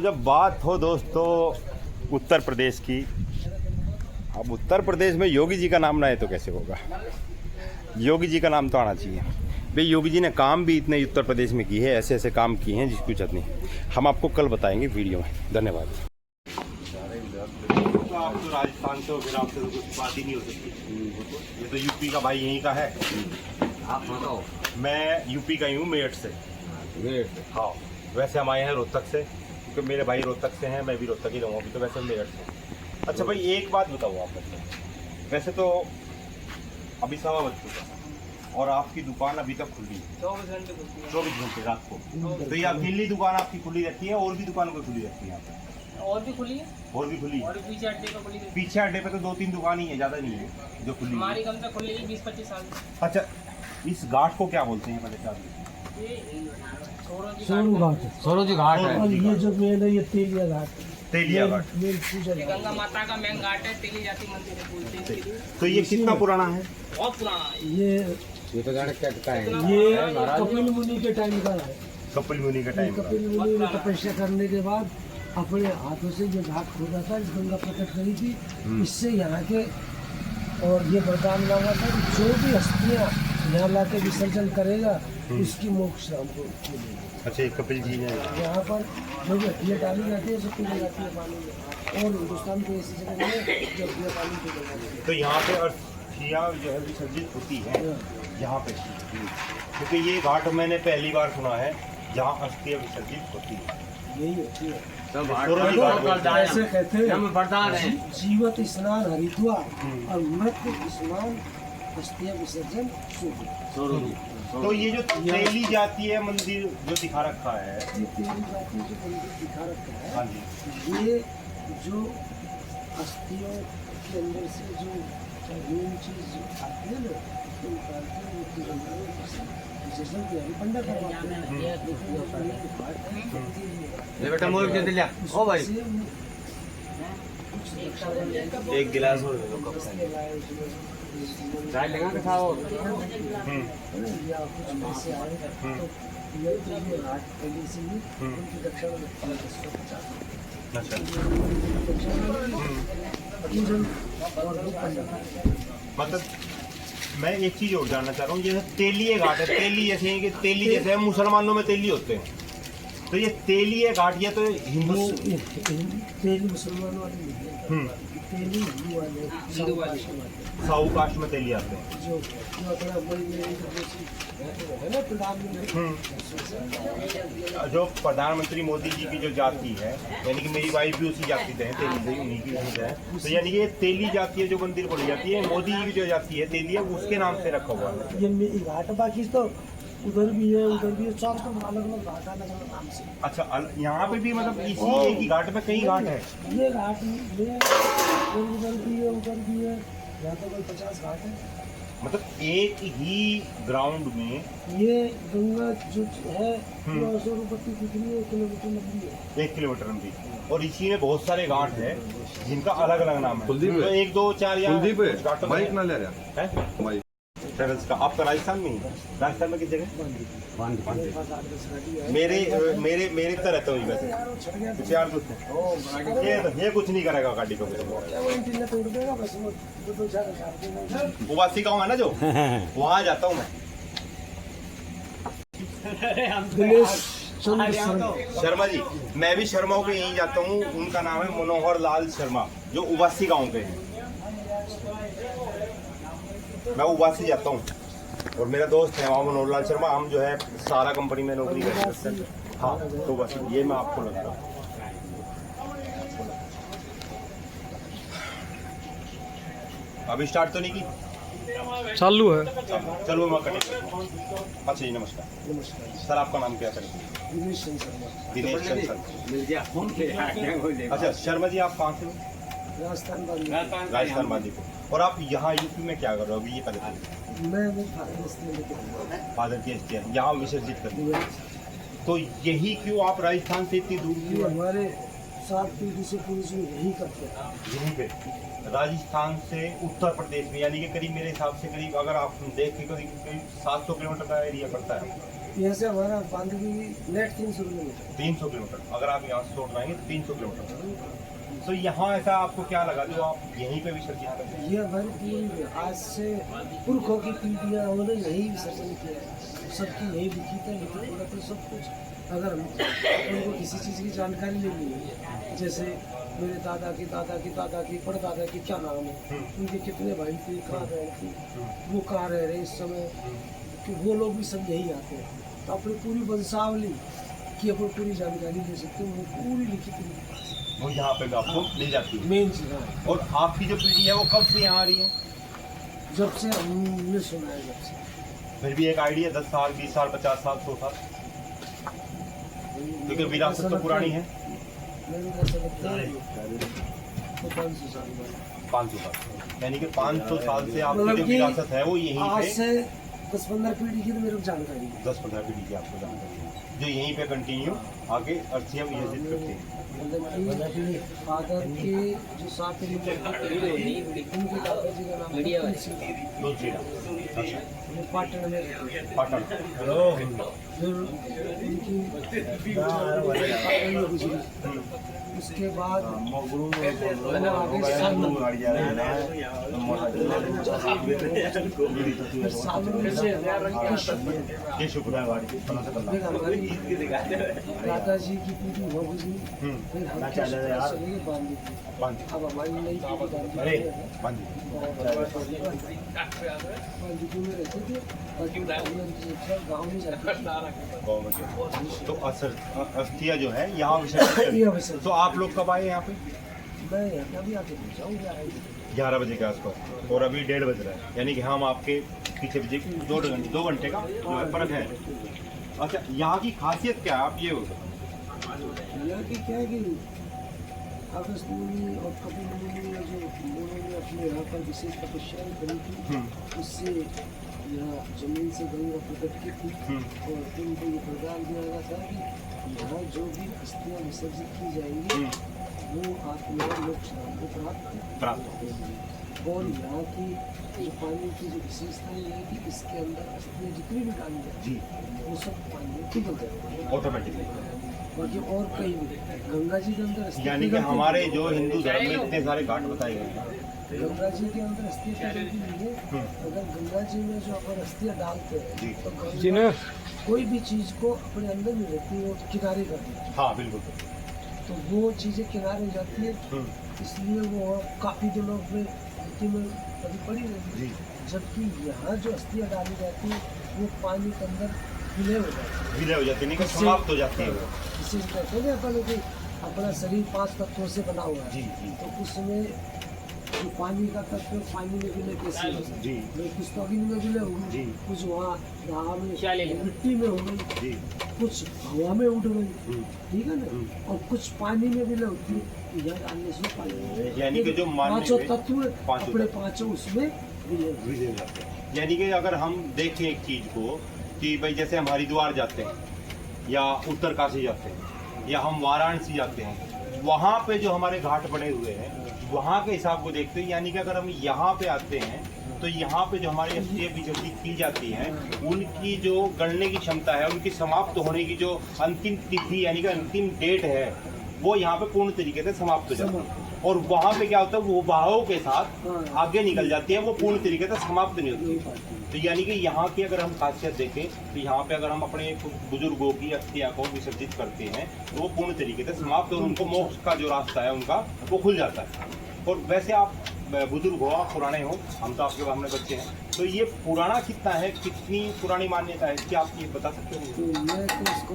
तो जब बात हो दोस्तों उत्तर प्रदेश की, अब उत्तर प्रदेश में योगी जी का नाम ना है तो कैसे होगा। योगी जी का नाम तो आना चाहिए भाई। योगी जी ने काम भी इतने उत्तर प्रदेश में किए हैं, ऐसे ऐसे काम किए हैं जिसकी कुछ नहीं। हम आपको कल बताएंगे वीडियो में। धन्यवाद। तो आप तो राजस्थान से हो, फिर आपसे तो कुछ बात ही नहीं हो सकती। ये तो यूपी का भाई यहीं का है। आप बताओ। मैं यूपी का ही हूँ, मेरठ से। हाँ, वैसे हम आए हैं रोहतक से, क्योंकि मेरे भाई रोहतक से हैं, मैं भी रोहतक ही रहूँगा अभी तो, वैसे मेरठ से। अच्छा भाई, एक बात बताओ आप मुझे, वैसे तो अभी 7 बज चुका और आपकी दुकान अभी तक खुली है 24 घंटे रात को। तो ये अकेली दुकान आपकी खुली रहती है, और भी दुकानों पर खुली रहती है यहाँ पे? और भी खुली है, और भी खुली है। और पीछे अड्डे पे खुली है। पीछे अड्डे पे तो 2-3 दुकान ही है, ज़्यादा नहीं है जो खुली है। हमारी कम से खुली है 20-25 साल से। अच्छा, इस घाट को क्या बोलते हैं पहले साहब? सोरोजी घाट है। और ये जो मेन है ये तेलिया घाट है। तेलिया घाट। मेन पूजा ये गंगा माता का मेन घाट है, तेली जाति मंदिर है बोलते हैं इसके लिए। तो ये कितना पुराना है? बहुत पुराना है। ये तो जाने क्या है। ये कपिल मुनि के टाइम का है। कपिल मुनि का टाइम का। कपिल मुनि ने तपस्या करने के बाद अपने हाथों से ये घाट खोदा था, इस गंगा प्रकट करी थी। इससे यहाँ के और ये वरदान मांगा था कि जो भी हस्तियाँ यहाँ ला के विसर्जन करेगा उसकी मोक्ष हमको मिलेगी। अच्छा, कपिल जी ने यहाँ पर जो भी हड्डियाँ डाली जाती है सब पी जाती है पानी में, और हिंदुस्तान के ऐसी जगह में जो हड्डियाँ पानी पी जाती है। तो यहाँ पे अस्थियाँ जो है विसर्जित होती है यहाँ पे, क्योंकि ये घाट मैंने पहली बार सुना है जहाँ अस्थियाँ विसर्जित होती है। यही होती है, ऐसे कहते हैं वरदान है। जीवत स्नान हरिद्वार और मृत्यु स्नान हस्तियाँ विसर्जन सूर्य। तो ये जो तेली जाती है मंदिर जो दिखा रखा है, ये तेरी जाति जो मंदिर दिखा रखा है, हाँ जी, ये जो अस्थियों के अंदर से जो मेन चीज आती है ना, उसको निकालते हैं, उसकी गंगा में विसर्जन तैयारी पंडा करवाते हैं। ये बेटा मोर के दिलिया ओ भाई एक गिलास और चाय लगा के खाओ। या कुछ पैसे आए तो ये घाट पहले से ही उनकी दक्षिणा लगती है 150। अच्छा, और दो पंडा। मतलब मैं एक चीज और जानना चाह रहा हूँ, जैसे तेलिए घाट है, तेली जैसे है कि तेली जैसे है, मुसलमानों में तेली होते हैं, तो ये तेलिए घाट ये तो हिंदू तेली मुसलमान वाले नहीं है, तेली हिंदू वाले, हिंदू वाले साहू कास्ट में तेली आते हैं। जो अपना वही में है ना प्रधानमंत्री, जो प्रधानमंत्री मोदी जी की जो जाति है, यानी कि मेरी वाइफ भी उसी जाति से है, तेली से ही, उन्हीं की वजह है। तो यानी कि ये तेली जाति है जो मंदिर बोली जाती है, मोदी जी की जो जाति है तेली है, उसके नाम से रखा हुआ है ये घाट। बाकी तो उधर भी है, उधर भी है, चार तो अलग अलग घाट अलग अलग नाम से। अच्छा, यहाँ पे भी मतलब इसी एक ही घाट में कई घाट है? ये घाट में उधर भी है, उधर भी है, यहाँ तो कोई 50 घाट है। मतलब एक ही ग्राउंड में ये गंगा जो है 100 कितनी 1 किलोमीटर लंबी है, 1 किलोमीटर लंबी, और इसी में बहुत सारे घाट है जिनका अलग अलग नाम है। कुलदीप तो 1 2 4 या कुलदीप कुछ घाटों में माइक ना ले रहा है। माइक ट्रेवल्स का आपका राजस्थान में ही? राजस्थान में किस जगह? मेरे पास 8-10 गाड़ी है। मेरे तो रहता हूँ वैसे कुछ यार कुछ ये कुछ नहीं करेगा गाड़ी को। वो इंटीरियर तोड़ देगा बस, वो 2-4 देगा। उबासी गाँव है ना जो, वहाँ जाता हूँ मैं। दिनेश चंद्र शर्मा जी, मैं भी शर्माओं के यहीं जाता हूँ, उनका नाम है मनोहर लाल शर्मा, जो उबासी गांव के हैं। मैं उबासी जाता हूँ और मेरा दोस्त है वहाँ मनोहर लाल शर्मा, हम जो है सारा कंपनी में नौकरी करते हैं। हाँ, तो बस ये मैं आपको लगता हूँ। अभी स्टार्ट तो नहीं की? चालू है। चलो मैं कटिंग करता हूँ। अच्छा जी, नमस्कार। नमस्कार, सर आपका नाम क्या है? दिनेश चंद्र शर्मा। दिनेश चंद्र शर्मा। अच्छा शर्मा जी, आप कहाँ से हो? राजस्थान राजस्थान बांदीपुर। और आप यहाँ यूपी में क्या कर रहे हो अभी, ये पता? मैं वो लेके फादर की अस्थियाँ यहाँ विसर्जित कर दी, तो यही क्यों आप राजस्थान से इतनी दूर ये क्यों? हमारे 7 पीढ़ी से पूर्वज यही करते हैं। यहीं पे राजस्थान से उत्तर प्रदेश में, यानी कि करीब मेरे हिसाब से करीब अगर आप देखें करीब 700 किलोमीटर का एरिया पड़ता है। यहाँ से हमारा बांधवी नेट 300 किलोमीटर। 300 किलोमीटर। अगर आप यहाँ से छोड़ पाएंगे तो 300 किलोमीटर। तो यहाँ ऐसा आपको क्या लगा जो आप यहीं पे विसर्जित करते हैं? ये हमारी पूरी आज से पुरखों की पीढ़ियाँ उन्होंने यही विसर्जन किया है, सबकी यही लिखित है, लिखित तो सब कुछ। अगर उनको किसी चीज़ की जानकारी लेनी है, जैसे मेरे दादा की दादा की दादा की परदादा की क्या नाम है, उनके कितने भाई थे, कहाँ रहे थे, वो कहाँ रह रहे इस समय, कि वो लोग भी सब यही आते हैं। तो अपनी पूरी वंशावली की अपन पूरी जानकारी ले सकते हैं, वो पूरी लिखित है, वो यहाँ पे भी आपको मिल जाती है। मेन चीज़ है। और आपकी जो पीढ़ी है वो कब से यहाँ आ रही है? जब से हमने सुना है, जब से। फिर भी एक आइडिया 10 साल, 20 साल, 50 साल, 100 साल, क्योंकि विरासत तो पुरानी है। मेरे को ऐसा लगता है तो 500 साल बाद। 500 साल, यानी कि 500 साल से आपकी मतलब जो कि विरासत है वो यहीं आज पे से 10-15 पीढ़ी की तो मेरे को जानकारी है। 10-15 पीढ़ी की आपको जानकारी है, जो यहीं पे कंटिन्यू आगे अर्थियाँ विसर्जित करती हैं। मतलब कि फादर के जो 7 उनके दादाजी का नाम तुलसी राम। अच्छा, वो पाटन में रहते थे। पाटन। फिर उनकी पाटन में गुजरी। उसके बाद वो आगे सालों से ये शुक्र है फिर हमारी दादाजी की पीढ़ी हो गुजरी। फिर हम चले बांधी। अब हमारी नई पीढ़ी बांधी में रहते थे और गाँव में जाते थे। तो अस्थिया जो है यहाँ विसर्जित। तो आप लोग कब आए यहाँ पे? मैं अभी आके पहुँचाऊँ 11 बजे के आसपास, और अभी 1:30 बज रहा है, यानी कि हम आपके पीछे बजे 2 घंटे का जो है फर्क है। अच्छा, यहाँ की खासियत क्या है आप ये बताओ? यहाँ की क्या है कि अगस्त मुनि और कपिल मुनि जो उन्होंने अपने यहाँ पर विशेष तपस्याएं करी थी, उससे यहाँ जमीन से गंगा प्रकट की थी और उनको ये वरदान दिया गया था कि यहाँ जो भी अस्थियाँ विसर्जित की जाएंगी वो आत्मा मोक्ष धाम को प्राप्त होगी। और यहाँ की जो पानी की जो विशेषता ये है कि इसके अंदर अस्थियाँ जितनी भी डाली जाती है वो सब पानी में पिघल जाती है ऑटोमेटिकली। बाकी और कहीं भी गंगा जी के अंदर अस्थियाँ यानी कि हमारे जो हिंदू धर्म में इतने सारे घाट बताए गए हैं, गंगा जी के अंदर अस्थियाँ पिघलती नहीं है। अगर गंगा जी में जो अपन अस्थियाँ डालते हैं तो गंगा कोई भी चीज़ को अपने अंदर नहीं रहती है, वो किनारे करती है। हाँ बिल्कुल। तो वो चीज़ें किनारे हो जाती है, इसलिए वो काफ़ी दिनों में मिट्टी में कभी पड़ी रहती है। जबकि यहाँ जो अस्थियाँ डाली जाती है वो पानी के अंदर विलय हो जाती है। विलय हो जाती है, नहीं कि समाप्त हो जाती है वो। इसी कहते हैं अपन कि अपना शरीर 5 तत्वों से बना हुआ है। जी जी तो उसमें जो पानी का तत्व पानी में विलय कैसे हो जी कुछ तो अग्नि में विलय होगी, जी। कुछ वहाँ दाह में मिट्टी में हो गई, जी। कुछ हवा में उड़ गई, ठीक है ना, और कुछ पानी में विलय होती है। यहाँ डालने से पानी, यानी कि जो पांचों तत्व अपने पांचों उसमें विलय विलय हो जाते हैं। यानी कि अगर हम देखें एक चीज को कि भाई जैसे हम हरिद्वार जाते हैं या उत्तरकाशी जाते हैं या हम वाराणसी जाते हैं, वहाँ पे जो हमारे घाट बने हुए हैं वहाँ के हिसाब को देखते हैं, यानी कि अगर हम यहाँ पे आते हैं तो यहाँ पे जो हमारी अस्थियाँ विसर्जित की जाती हैं उनकी जो गणने की क्षमता है, उनकी समाप्त होने की जो अंतिम तिथि यानी कि अंतिम डेट है वो यहाँ पे पूर्ण तरीके से समाप्त हो जाती है। और वहाँ पे क्या होता है, वो बहाव के साथ आगे निकल जाती है, वो पूर्ण तरीके से समाप्त नहीं होती। तो यानी कि यहाँ की अगर हम खासियत देखें तो यहाँ पे अगर हम अपने बुजुर्गों की अस्थियाँ को विसर्जित करते हैं तो वो पूर्ण तरीके से समाप्त और उनको मोक्ष का जो रास्ता है उनका वो खुल जाता है। और वैसे आप बुजुर्ग हो, आप पुराने हो, हम तो आपके सामने बच्चे हैं, तो ये पुराना कितना है, कितनी पुरानी मान्यता है, क्या आप ये बता सकते हो? तो मैं तो इसको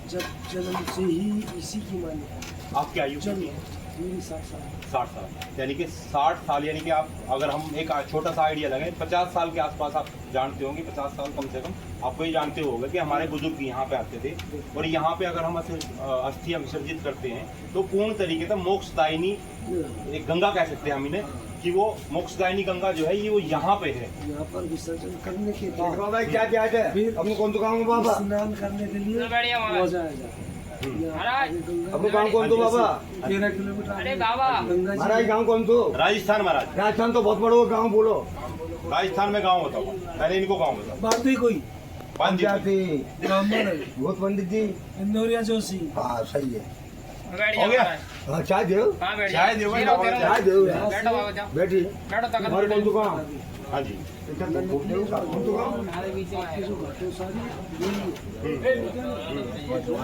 जब जन्म से ही इसी की मान्यता। आपकी आयु कितनी है? मेरी 60 साल। 60 साल, यानी कि 60 साल, यानी कि आप अगर हम एक छोटा सा आइडिया लगाएं 50 साल के आसपास आप जानते होंगे, 50 साल कम से कम आपको ये जानते होंगे कि हमारे बुजुर्ग यहाँ पे आते थे और यहाँ पे अगर हम अस्थियाँ विसर्जित करते हैं तो पूर्ण तरीके से मोक्षदायिनी एक गंगा कह सकते हैं हम इन्हें, कि वो मोक्षदायिनी गंगा जो है ये वो यहाँ पे है। यहाँ पर विसर्जन करने के बाद बाबा क्या क्या है? फिर अपने कौन तो गाँव बाबा? स्नान करने के लिए बढ़िया महाराज। मजा आ जाता है। महाराज। अपने गाँव कौन तो बाबा? 13 किलोमीटर। अरे बाबा। गंगा जी महाराज गाँव कौन तो? राजस्थान महाराज। राजस्थान तो बहुत बड़ा गाँव, बोलो। राजस्थान में गाँव बताओ, पहले इनको गाँव बताओ। बात ही कोई बांध दिया। जाति ब्राह्मण भूत पंडित जी। इंदौरिया जोशी। हाँ सही है। बैठ हो जाओ गया? महाराज। हाँ चाय दो। हाँ बैठ चाय दो भाई, तेरह, बाबा, तेरह। चाय दो। बैठो बाबा जाओ। बैठी। बैठो तक हमारे कौन दुकान? हाँ जी। हमारे बीच में आएगा। जो घाटों सारी यही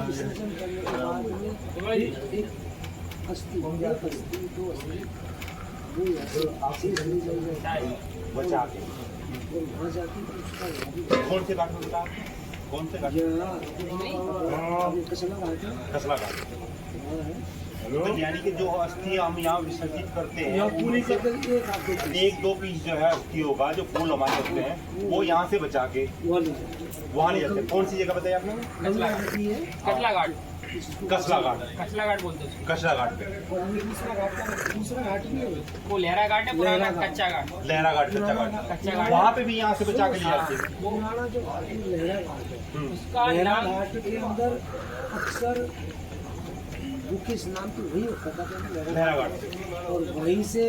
विसर्जन करने के बाद में एक अस्थि, एक अस्थि, दो अस्थि, वो ऐसे चली जाएगी बचा के और वहाँ जाके उसका कौन से घाट में बता? कौन से घाट? कसला घाट है, कसला घाट। वहाँ है। तो यानी कि जो अस्थि हम यहाँ विसर्जित करते हैं, यहाँ पूरी उनमें से करके एक आपको एक दो पीस जो है अस्थियों का जो फूल हमारे होते हैं वो यहाँ से बचा के वहाँ ले जाते वहाँ ले जाते हैं। कौन सी जगह बताई आपने? कसला घाट। हैं। है कसला घाट। कसला घाट। कसला घाट बोलते हैं उसको। कसला घाट पे और ये दूसरा घाट भी है। वो लहरा घाट है, पुराना लहरा घाट। कच्चा घाट। लहरा घाट, कच्चा घाट, कच्चा घाट। वहाँ पे भी यहाँ से बचा के ले जाते हैं। पुराना जो घाट है लहरा घाट है। उसका लहरा नाम घाट के अंदर अक्सर मुख्य स्नान तो वही होता था पहले लहरा घाट से। और वहीं से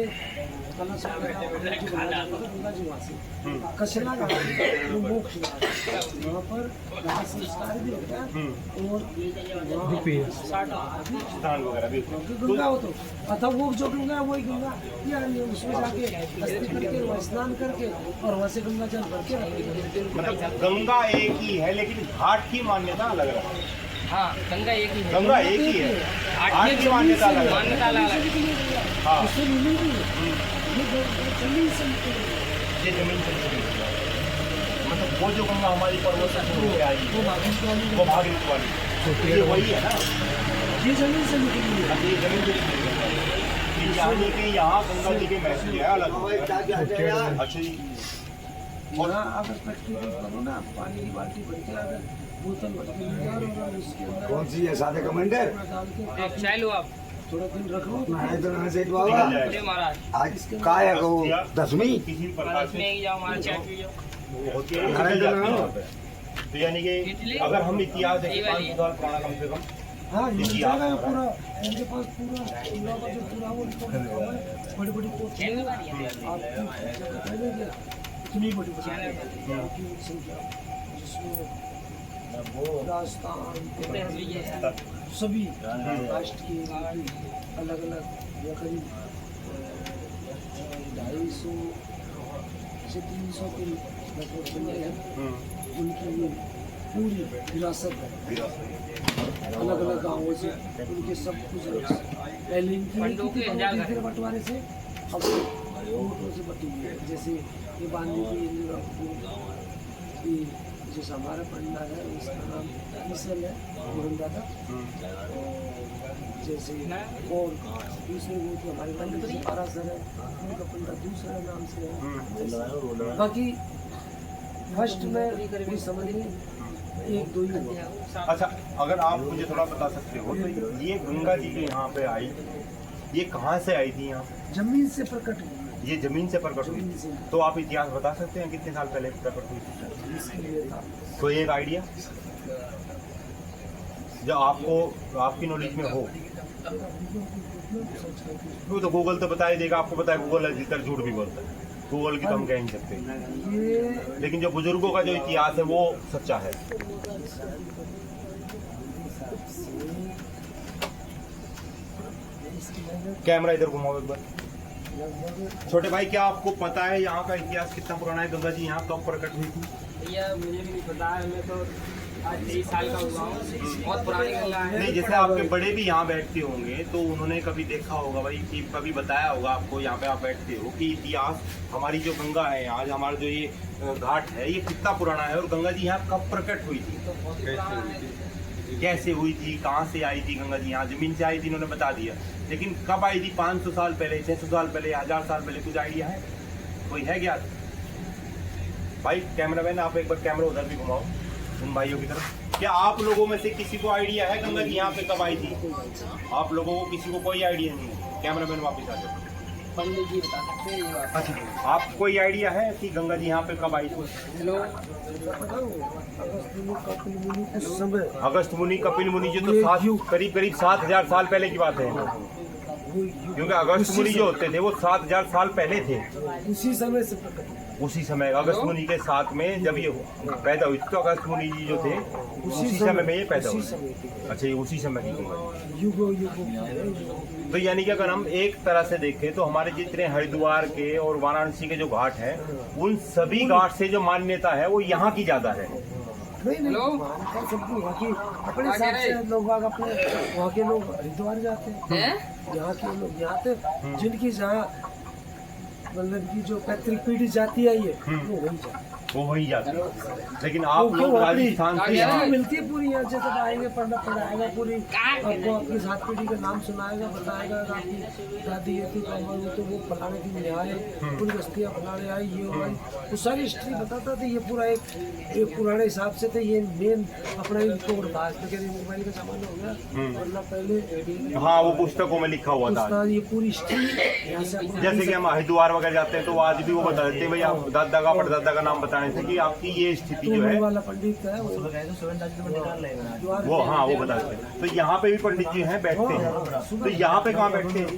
कलश गंगा जी वहाँ से कसला घाट वो मोक्ष घाट है। वहाँ पर दाह संस्कार भी होता है और वहाँ स्नान वगैरह भी होते हैं। गंगा हो तो अतः वो जो गंगा है वही गंगा यानी उसमें जाके अस्थि करके वहाँ स्नान करके और वहाँ से गंगा जल भर के रखेंगे। मतलब गंगा एक ही है लेकिन घाट की मान्यता अलग है। हाँ गंगा एक ही है। गंगा एक ही है, घाट की मान्यता अलग है। मान्यता अलग है। हाँ, उससे मिलेगी ये जमीन से निकलेगी। ये जमीन से निकली है। मतलब वो जो गंगा हमारी पर्वत से शुरू होकर आई वो भागीरथ वाली वो भागीरथ वाली, ये वही है ना? ये जमीन से निकली है। अब ये जमीन से निकली है। यानी कि यहाँ गंगा जी के महसूस है अलग। अच्छा जी। और अगर प्रैक्टिकल करो ना पानी की बाल्टी भर के अगर बोतल भर के ले जाओ और उसके अंदर कौन सी है सादे कमांडर? डाल के एक चाय लो आप। थोड़ा दिन रख लो नहीं तो ना सेठ निकल बाबा जाएगा। बोले महाराज आज का है वो 10वीं। किसी प्रकार महाराज से में ही जाओ, हमारा चाय पी जाओ। होती है, निकल जाती है यहाँ पे। तो यानी कि अगर हम इतिहास देखें 500 साल पुराना कम से कम, हाँ ये जगह है पूरा इनके पास पूरा पूरा का जो पूरा वो बड़ी बड़ी कोठियाँ हैं आप पहले क्या इतनी बड़ी बड़ी आपकी संख्या जिसमें राजस्थान सभी राष्ट्र के अलग अलग करीब 250 से 300 के लगभग बंदे हैं उनकी ये पूरी विरासत है अलग अलग गाँवों से उनके सब कुछ पहले इनकी फिर बंटवारे से अब वोटों से बटी हुई है जैसे ये बांधने की जैसे हमारा पंडाल है उसका नाम मिसल है मोहन दादा जैसे और दूसरे वो तो हमारे पंडित जी पारासर है उनका पंडाल दूसरे नाम से है बाकी फर्स्ट में कोई समझ नहीं एक दो ही हुआ। अच्छा अगर आप मुझे थोड़ा बता सकते हो तो ये गंगा जी के यहाँ पे आई, ये कहाँ से आई थी यहाँ? जमीन से प्रकट हुई ये जमीन से प्रकट हुई। जमीन से तो आप इतिहास बता सकते हैं कितने साल पहले प्रकट हुई थी? इसके लिए था कोई एक आइडिया जो आपको आपकी नॉलेज में हो? वो तो गूगल तो बता ही देगा, आपको पता है गूगल अधिकतर झूठ भी बोलता है, गूगल की तो हम कह नहीं सकते, ये लेकिन जो बुजुर्गों का जो इतिहास है वो सच्चा है। कैमरा इधर घुमाओ एक बार। छोटे भाई क्या आपको पता है यहाँ का इतिहास कितना पुराना है? गंगा जी यहाँ कब प्रकट हुई थी? भैया मुझे भी नहीं पता है, मैं तो आज 23 साल का हुआ हूँ। बहुत पुरानी गंगा है। नहीं, जैसे आपके बड़े भी यहाँ बैठते होंगे तो उन्होंने कभी देखा होगा भाई कि कभी बताया होगा आपको यहाँ पे आप बैठते हो कि इतिहास हमारी जो गंगा है आज हमारा जो ये घाट है ये कितना पुराना है और गंगा जी यहाँ कब प्रकट हुई थी, कैसे हुई थी, कहाँ से आई थी गंगा जी यहाँ? जमीन से आई थी इन्होंने बता दिया, लेकिन कब आई थी? 500 साल पहले, 600 साल पहले, 1000 साल पहले? कुछ आइडिया है? कोई है क्या भाई? कैमरामैन आप एक बार कैमरा उधर भी घुमाओ उन भाइयों की तरफ। क्या आप लोगों में से किसी को आइडिया है गंगा जी यहाँ पे कब आई थी? आप लोगों को किसी को कोई आइडिया नहीं है? कैमरामैन वापस आ जाओ। पंडित जी बता सकते हैं ये बात। अच्छा, आप कोई आइडिया है कि गंगा जी यहाँ पे कब आई थी? हेलो, उस समय अगस्त मुनि, कपिल मुनि जी तो करीब 7000 साल पहले की बात है, क्योंकि अगस्त मुनि जो होते थे वो 7000 साल पहले थे। उसी समय से प्रकट हुआ। उसी समय अगस्त मुनि के साथ में जब ये पैदा हुई थी, तो अगस्त मुनि जी जो थे उसी समय में ये पैदा हुई। अच्छा, ये उसी समय की गंगा है। युगो युगो। तो यानी कि अगर हम एक तरह से देखें तो हमारे जितने हरिद्वार के और वाराणसी के जो घाट हैं, उन सभी घाट से जो मान्यता है वो यहाँ की ज्यादा है। नहीं मानता सबकी वहाँ की अपने हिसाब से लोग बाग अपने वहाँ के लोग हरिद्वार जाते हैं, यहाँ के लोग यहाँ पे जिनकी जहाँ मतलब की जो पैतृक पीढ़ी जाती है ये वो वही जाती है, वो वही जाते हैं। लेकिन आप लोग राजस्थान से यहाँ मिलती है पूरी, यहाँ से जब आएंगे पढ़ना पढ़ाएगा पूरी, आपको आपकी सात पीढ़ी का नाम सुनाएगा, बताएगा आपकी दादी ये थी तो वो फलाने की न्याय पूरी बस्तियाँ फलाने आई, ये हो आई, वो सारी हिस्ट्री बताता था। ये पूरा एक पुराने हिसाब से थे, ये मेन अपना रिकॉर्ड था। मोबाइल का सामान हो गया वरना पहले हाँ वो पुस्तकों में लिखा हुआ था। ये पूरी हिस्ट्री यहाँ से जैसे कि हम हरिद्वार वगैरह जाते हैं तो आज भी वो बता देते हैं भाई आप दादा का परदादा का नाम बताने से कि आपकी ये स्थिति जो है वाला पंडित है वो, हाँ वो बता देते हैं। तो यहाँ पे भी पंडित जी हैं, बैठते हैं। तो यहाँ पे कहाँ बैठते हैं?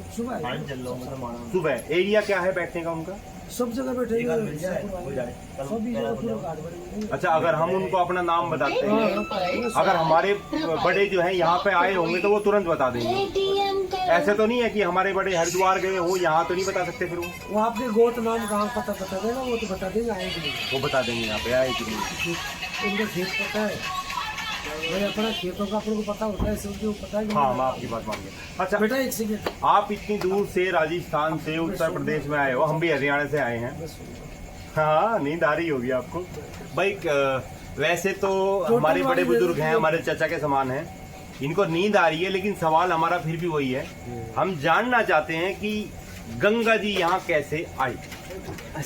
सुबह। एरिया क्या है बैठने का उनका? सब जगह बैठेगा, सभी जगह पूरा घाट बनेगा। अच्छा, अगर हम उनको अपना नाम बताते हैं, अगर हमारे बड़े जो हैं यहाँ पे आए होंगे तो वो तुरंत बता देंगे। ऐसे तो नहीं है कि हमारे बड़े हरिद्वार गए हो यहाँ तो नहीं बता सकते, फिर वो आपके गोत नाम कहाँ पता बता देगा, वो तो बता देंगे आए कि नहीं, वो बता देंगे यहाँ पे आए कि नहीं। उनका खेत पता है भाई, अपना खेतों का अपने को पता होता है, सबको पता है। हाँ, मैं आपकी बात मान गया। अच्छा बेटा एक सेकंड, आप इतनी दूर से राजस्थान से उत्तर प्रदेश में आए हो, हम भी हरियाणा से आए हैं। हाँ, नींद आ रही होगी आपको भाई। वैसे तो हमारे बड़े बुजुर्ग हैं, हमारे चाचा के समान हैं, इनको नींद आ रही है, लेकिन सवाल हमारा फिर भी वही है, हम जानना चाहते हैं कि गंगा जी यहाँ कैसे आई।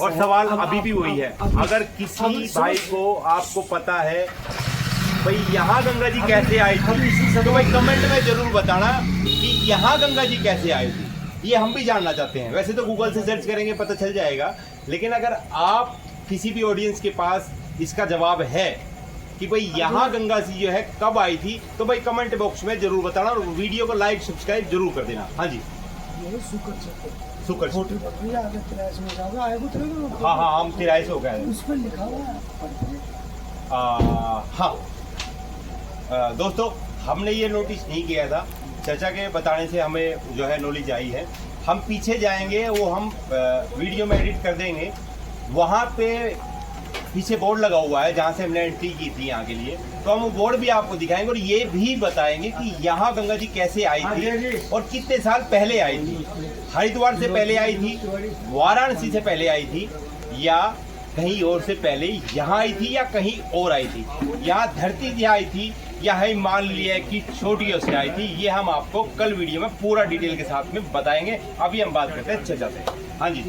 और सवाल अभी भी वही है, अगर किसी भाई को आपको पता है भाई यहाँ गंगा जी कैसे आई थी तो भाई कमेंट में जरूर बताना कि यहाँ गंगा जी कैसे आई थी, ये हम भी जानना चाहते हैं। वैसे तो गूगल से सर्च करेंगे पता चल जाएगा, लेकिन अगर आप किसी भी ऑडियंस के पास इसका जवाब है कि भाई यहाँ गंगा जी जो है कब आई थी, तो भाई कमेंट बॉक्स में जरूर बताना और वीडियो को लाइक सब्सक्राइब जरूर कर देना। हाँ जी, शुक्र। हाँ हाँ, हम 93 हो गए। उस पर लिखा हुआ है। हाँ दोस्तों, हमने ये नोटिस नहीं किया था, चाचा के बताने से हमें जो है नॉलेज आई है। हम पीछे जाएंगे, वो हम वीडियो में एडिट कर देंगे, वहाँ पे पीछे बोर्ड लगा हुआ है जहाँ से हमने एंट्री की थी यहाँ के लिए, तो हम वो बोर्ड भी आपको दिखाएंगे और ये भी बताएंगे कि यहाँ गंगा जी कैसे आई थी और कितने साल पहले आई थी। हरिद्वार से पहले आई थी, वाराणसी से पहले आई थी, या कहीं और से पहले यहाँ आई थी, या कहीं और आई थी, यहाँ धरती से आई थी, या है मान लिया कि छोटियों से आई थी। ये हम आपको कल वीडियो में पूरा डिटेल के साथ में बताएंगे। अभी हम बात करते हैं चाचा से। हाँ जी,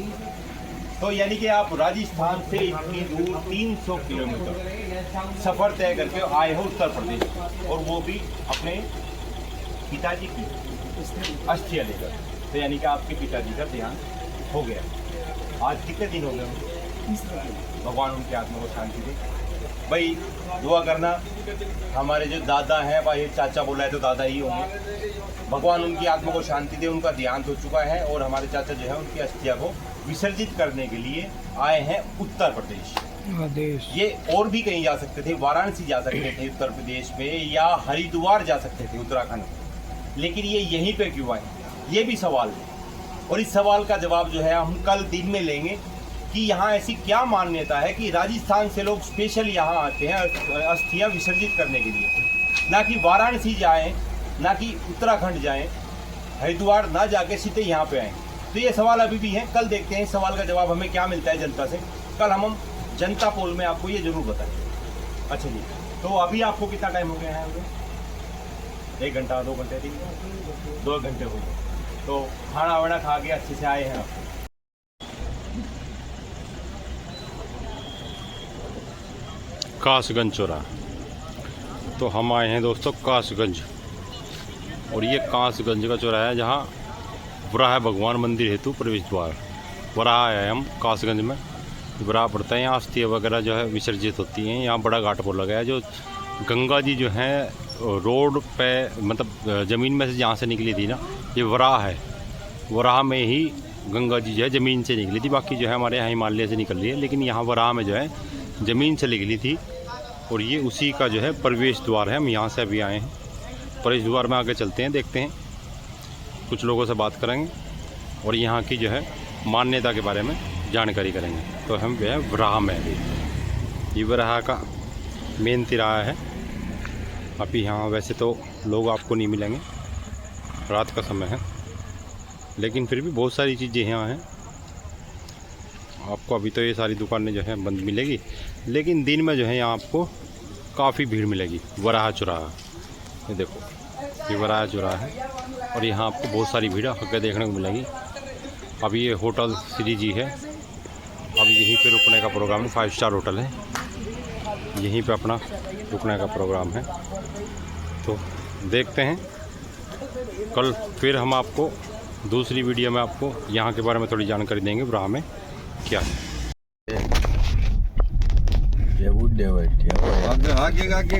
तो यानी कि आप राजस्थान से इतनी दूर 300 किलोमीटर सफर तय करके आए हो उत्तर प्रदेश, और वो भी अपने पिताजी की अस्थियां लेकर। तो यानी कि आपके पिताजी का देहांत हो गया। आज कितने दिन हो गए? भगवान उनकी आत्मा को शांति दे। भाई दुआ करना, हमारे जो दादा हैं, भाई चाचा बोला है तो दादा ही होंगे, भगवान उनकी आत्मा को शांति दे। उनका देहांत हो चुका है और हमारे चाचा जो है उनकी अस्थियां को विसर्जित करने के लिए आए हैं उत्तर प्रदेश। ये और भी कहीं जा सकते थे, वाराणसी जा सकते थे उत्तर प्रदेश में, या हरिद्वार जा सकते थे उत्तराखंड, लेकिन ये यहीं पे क्यों आए, ये भी सवाल है। और इस सवाल का जवाब जो है हम कल दिन में लेंगे कि यहाँ ऐसी क्या मान्यता है कि राजस्थान से लोग स्पेशल यहाँ आते हैं अस्थियाँ विसर्जित करने के लिए, ना कि वाराणसी जाएं, ना कि उत्तराखंड जाएं, हरिद्वार ना जाके सीधे यहाँ पे आएँ। तो ये सवाल अभी भी है, कल देखते हैं इस सवाल का जवाब हमें क्या मिलता है जनता से। कल हम जनता पोल में आपको ये जरूर बताएंगे। अच्छा जी, तो अभी आपको कितना टाइम हो गया है? 1 घंटा, 2 घंटे, 2 घंटे हो गए। तो खाना वाना खा के अच्छे से आए हैं आप? कासगंज चौराहा, तो हम आए हैं दोस्तों कासगंज, और ये कासगंज का चौराहा है जहाँ वराह भगवान मंदिर हेतु प्रवेश द्वार। वराह आए हम कासगंज में, वराह पड़ता है, यहाँ अस्थियाँ वगैरह जो है विसर्जित होती हैं। यहाँ बड़ा घाट पर लगा है, जो गंगा जी जो हैं रोड पे मतलब ज़मीन में से जहाँ से निकली थी ना, ये वराह है, वराह में ही गंगा जी जो है ज़मीन से निकली थी। बाकी जो है हमारे यहाँ हिमालय से निकल रही है, लेकिन यहाँ वराह में जो है ज़मीन से निकली थी। और ये उसी का जो है प्रवेश द्वार है। हम यहाँ से अभी आए हैं, प्रवेश द्वार में आगे चलते हैं, देखते हैं, कुछ लोगों से बात करेंगे और यहाँ की जो है मान्यता के बारे में जानकारी करेंगे। तो हम जो है वराह में अभी, ये वराह का मेन तिराहा है। अभी यहाँ वैसे तो लोग आपको नहीं मिलेंगे, रात का समय है, लेकिन फिर भी बहुत सारी चीज़ें यहाँ हैं। आपको अभी तो ये सारी दुकानें जो है बंद मिलेगी, लेकिन दिन में जो है यहाँ आपको काफ़ी भीड़ मिलेगी। वराह चौराहा, ये देखो, ये वराह चौराहा है और यहाँ आपको बहुत सारी भीड़ आगे देखने को मिलेगी। अभी ये होटल श्री जी है, अभी यहीं पे रुकने का प्रोग्राम है। 5 स्टार होटल है, यहीं पे अपना रुकने का प्रोग्राम है। तो देखते हैं, कल फिर हम आपको दूसरी वीडियो में आपको यहाँ के बारे में थोड़ी जानकारी देंगे, वराह में क्या है।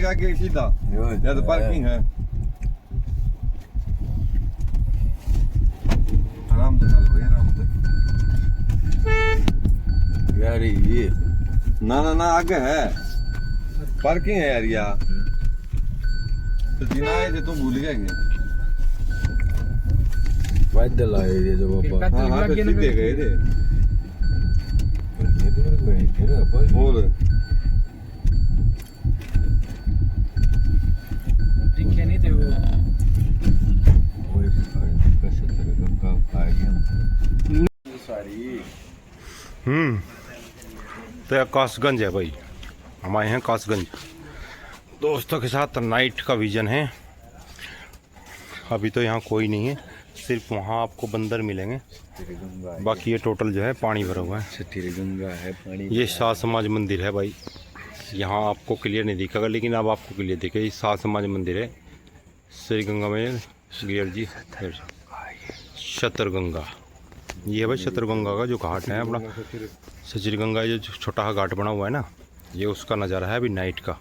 आगे सीधा या तो पार्किंग है। आराम से चल भाई, आराम से यार। ये ना आगे है, पार्किंग है यार। यहाँ तो जीना है तो तुम भूल गए क्या? पैदल आए थे जब पापा। हाँ तो सीधे गए थे। ये तो मेरे को है तेरा पर और दिखे नहीं थे वो। वो कैसे तरह का आ गया सारी। तो यह कासगंज है भाई, हम आए हैं कासगंज दोस्तों के साथ। नाइट का विज़न है। अभी तो यहाँ कोई नहीं है, सिर्फ वहाँ आपको बंदर मिलेंगे, बाकी ये टोटल जो है पानी भरा हुआ है। गंगा है पानी। ये शाह समाज मंदिर है भाई, यहाँ आपको क्लियर नहीं दिखेगा, लेकिन अब आपको क्लियर दिखेगा। ये शाह समाज मंदिर है, श्री गंगा में गियर जी शतरगंगा। ये है भाई शतरगंगा का जो घाट है अपना, श्री गंगा जो छोटा सा घाट बना हुआ है ना, ये उसका नज़ारा है अभी नाइट का।